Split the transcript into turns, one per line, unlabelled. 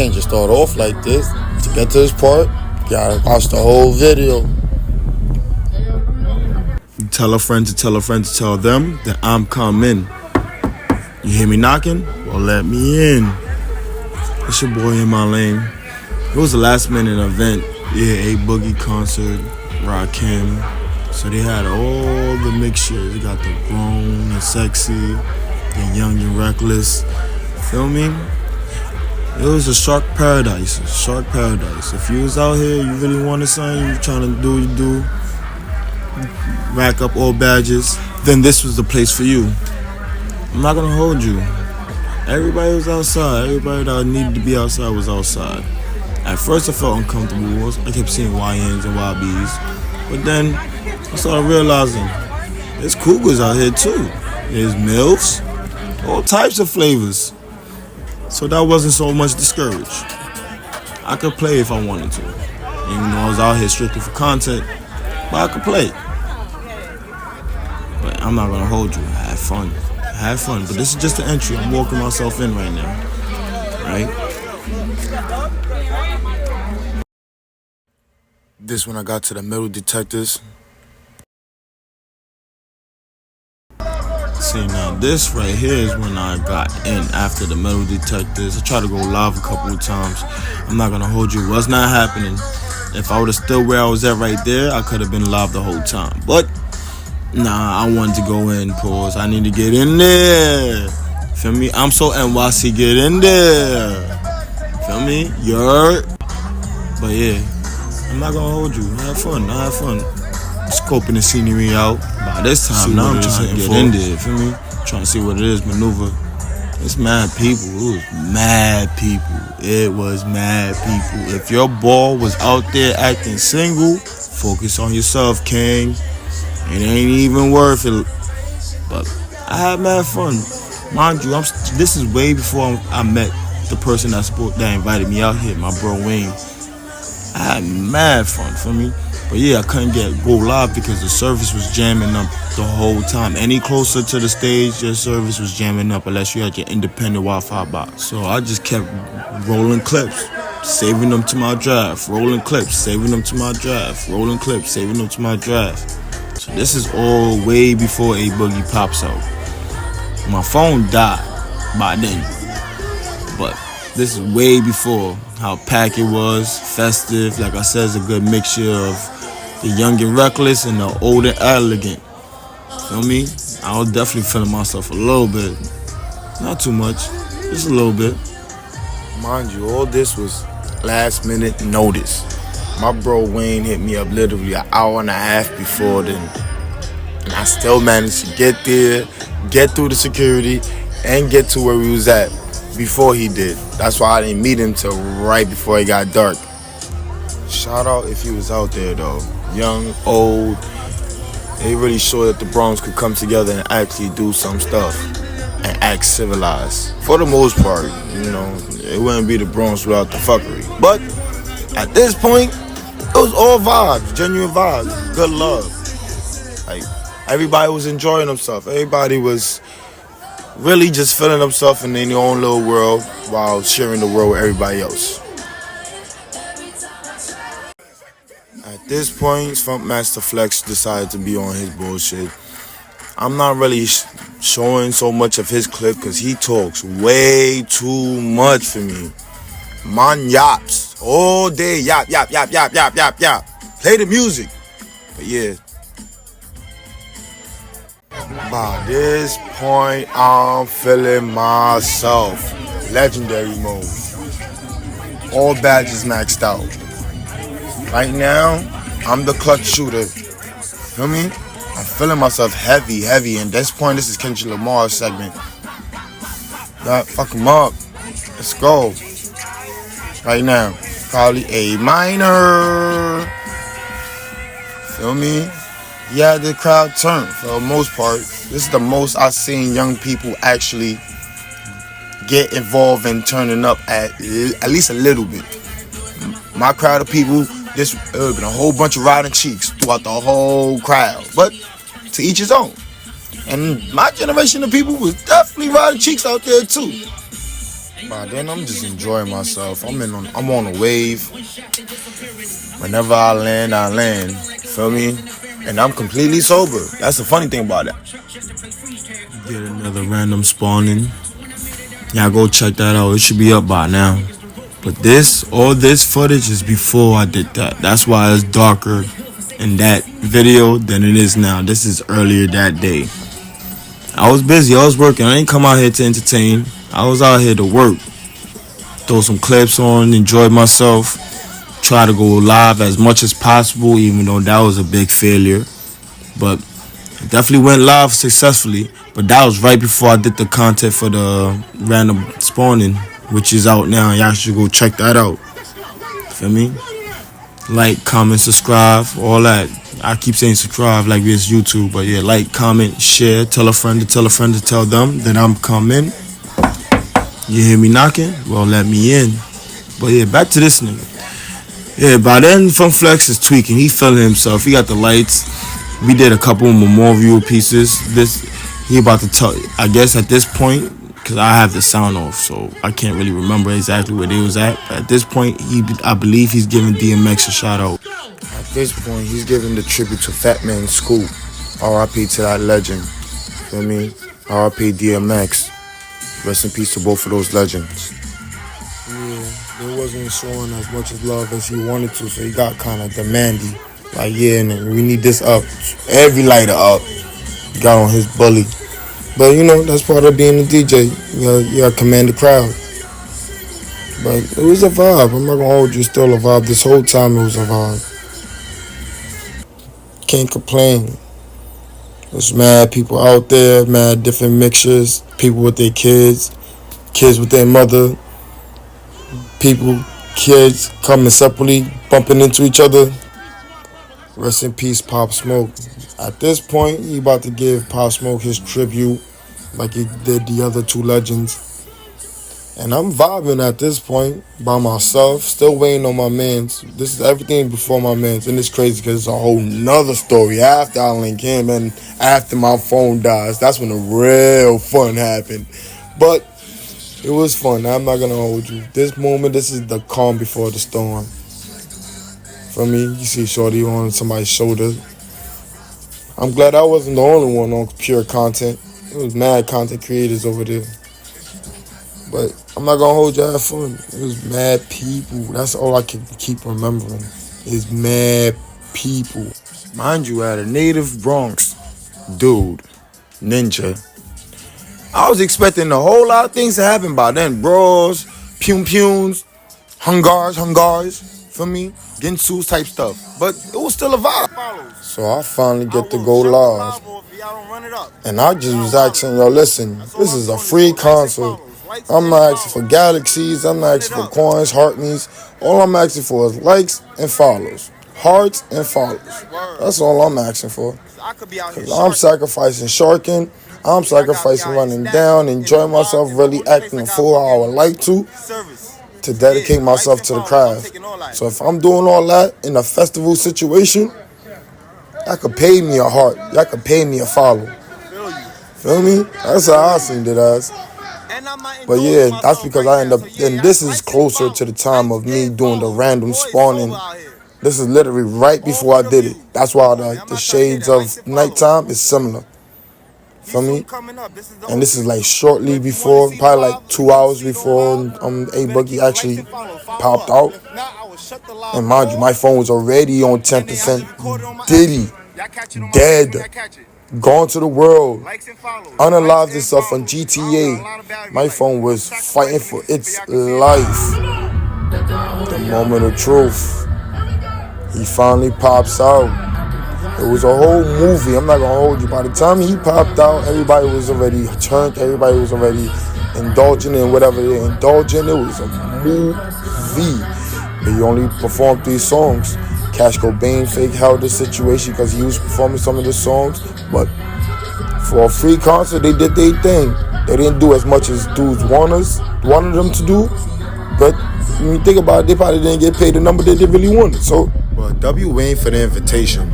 can't just start off like this. To get to this part, you gotta watch the whole video.
Tell a friend to tell a friend to tell them that I'm coming. You hear me knocking? Well, let me in. It's your boy in my lane. It was a last minute event. Yeah, a boogie concert, Rakim. So they had all the mixture. They got the grown and sexy, the young and reckless. Feel me? It was a shark paradise. If you was out here, you really wanted something, you trying to do what you do, rack up all badges, then this was the place for you. I'm not gonna hold you. Everybody was outside. Everybody that needed to be outside was outside. At first I felt uncomfortable. I kept seeing YNs and YBs. But then I started realizing there's cougars out here too. There's MILFs, all types of flavors. So that wasn't so much discouraged. I could play if I wanted to. Even though I was out here strictly for content, but I could play. But I'm not gonna hold you. I had fun, but this is just the entry. I'm walking myself in right now, right? This when I got to the metal detectors. See, now this right here is when I got in after the metal detectors. I tried to go live a couple of times. I'm not gonna hold you. It was not happening. If I would have still where I was at right there, I could have been live the whole time. But nah, I wanted to go in. Pause. I need to get in there. Feel me? I'm so NYC. Get in there. Feel me? You heard? But yeah, I'm not gonna hold you. I had fun. Scoping the scenery out. By this time, now I'm trying to get in there. Feel me? Trying to see what it is, maneuver. It's mad people. It was mad people. If your ball was out there acting single, focus on yourself, King. It ain't even worth it. But I had mad fun. Mind you, this is way before I met the person that invited me out here, my bro Wayne. I had mad fun, for me. But yeah, I couldn't go live because the service was jamming up the whole time. Any closer to the stage, your service was jamming up unless you had your independent Wi-Fi box. So I just kept rolling clips, saving them to my draft, rolling clips, saving them to my draft, rolling clips, saving them to my draft. So this is all way before A Boogie pops out. My phone died by then, but this is way before how packed it was, festive. Like I said, it's a good mixture of the young and reckless and the old and elegant. Feel me? I was definitely feeling myself a little bit. Not too much, just a little bit.
Mind you, all this was last minute notice. My bro Wayne hit me up literally an hour and a half before then. And I still managed to get there, get through the security, and get to where we was at before he did. That's why I didn't meet him till right before it got dark. Shout out if he was out there though. Young, old. They really showed that the Bronx could come together and actually do some stuff and act civilized. For the most part, you know, it wouldn't be the Bronx without the fuckery. But at this point, it was all vibes, genuine vibes, good love. Like, everybody was enjoying themselves. Everybody was really just feeling themselves in their own little world while sharing the world with everybody else. At this point, Funk Master Flex decided to be on his bullshit. I'm not really showing so much of his clip because he talks way too much for me. Man yaps all day, yap. Play the music. But yeah. By this point, I'm feeling myself. Legendary mode. All badges maxed out. Right now, I'm the clutch shooter. Feel me? I'm feeling myself heavy. And at this point, this is Kendrick Lamar's segment. Fuck him up. Let's go. Right now, probably A minor. Feel me? Yeah, the crowd turned for the most part. This is the most I've seen young people actually get involved in turning up at least a little bit. My crowd of people, this been a whole bunch of riding cheeks throughout the whole crowd. But to each his own. And my generation of people was definitely riding cheeks out there too. By then I'm just enjoying myself. I'm on a wave. Whenever I land, I land. Feel me? And I'm completely sober. That's the funny thing about it.
Get another random spawning. Y'all go check that out. It should be up by now. But all this footage is before I did that. That's why it's darker in that video than it is now. This is earlier that day. I was busy. I was working. I didn't come out here to entertain. I was out here to work. Throw some clips on, enjoy myself. Try to go live as much as possible, even though that was a big failure. But it definitely went live successfully. But that was right before I did the content for the random spawning, which is out now. Y'all should go check that out. Feel me? Like, comment, subscribe, all that. I keep saying subscribe like it's YouTube, but yeah, like, comment, share, tell a friend to tell a friend to tell them that I'm coming. You hear me knocking? Well, let me in. But yeah, back to this nigga. Yeah, by then, Fun Flex is tweaking. He feeling himself. He got the lights. We did a couple memorial pieces. He about to tell, I guess at this point, because I have the sound off, so I can't really remember exactly where they was at. But at this point, I believe he's giving DMX a shout out.
At this point, he's giving the tribute to Fat Man Scoop. R.I.P. to that legend. Feel me? R.I.P. DMX. Rest in peace to both of those legends. Yeah, it wasn't showing as much as love as he wanted to, so he got kind of demanding. Like, yeah, and we need this up. Every lighter up. Got on his bully. But, you know, that's part of being a DJ. You gotta command the crowd. But it was a vibe. I'm not gonna hold you, still a vibe. This whole time it was a vibe. Can't complain. There's mad people out there, mad different mixtures. People with their kids with their mother. Kids coming separately, bumping into each other. Rest in peace, Pop Smoke. At this point, he about to give Pop Smoke his tribute like he did the other two legends. And I'm vibing at this point by myself, still waiting on my mans. This is everything before my mans. And it's crazy because it's a whole nother story after I link him and after my phone dies. That's when the real fun happened. But it was fun. I'm not going to hold you. This moment, this is the calm before the storm. For me, you see Shorty on somebody's shoulder. I'm glad I wasn't the only one on pure content. It was mad content creators over there. But I'm not gonna hold you, I had fun. It was mad people. That's all I can keep remembering. Is mad people. Mind you, at a native Bronx dude, Ninja, I was expecting a whole lot of things to happen by then. Bros, punes, hungars, for me, Ginsu's type stuff. But it was still a vibe. So I finally get to go live. And I just was asking, yo, listen, this is a free concert. I'm not asking for galaxies, I'm not asking for coins, heart me's. All I'm asking for is likes and follows. Hearts and follows. That's all I'm asking for. Because I'm sacrificing sharking, I'm sacrificing running down, enjoying myself, really acting a full hour like to dedicate myself to the craft. So if I'm doing all that in a festival situation, y'all could pay me a heart. Y'all could pay me a follow. Feel me? That's how I seen it as. But yeah, that's because I end up, and this is closer to the time of me doing the random spawning. This is literally right before I did it. That's why the shades of nighttime is similar. Feel me? And this is like shortly before, probably like 2 hours before A Boogie actually popped out. And mind you, my phone was already on 10%. Diddy, dead, gone to the world, unalived itself on GTA. My phone was fighting for its life. The moment of truth. He finally pops out. It was a whole movie. I'm not going to hold you. By the time he popped out, everybody was already turned. Everybody was already indulging in whatever they're indulging. It was a movie. But he only performed 3 songs. Cash Cobain fake held the situation because he was performing some of the songs. But for a free concert, they did their thing. They didn't do as much as dudes wanted them to do. But when you think about it, they probably didn't get paid the number that they really wanted. So, but W waiting for the invitation.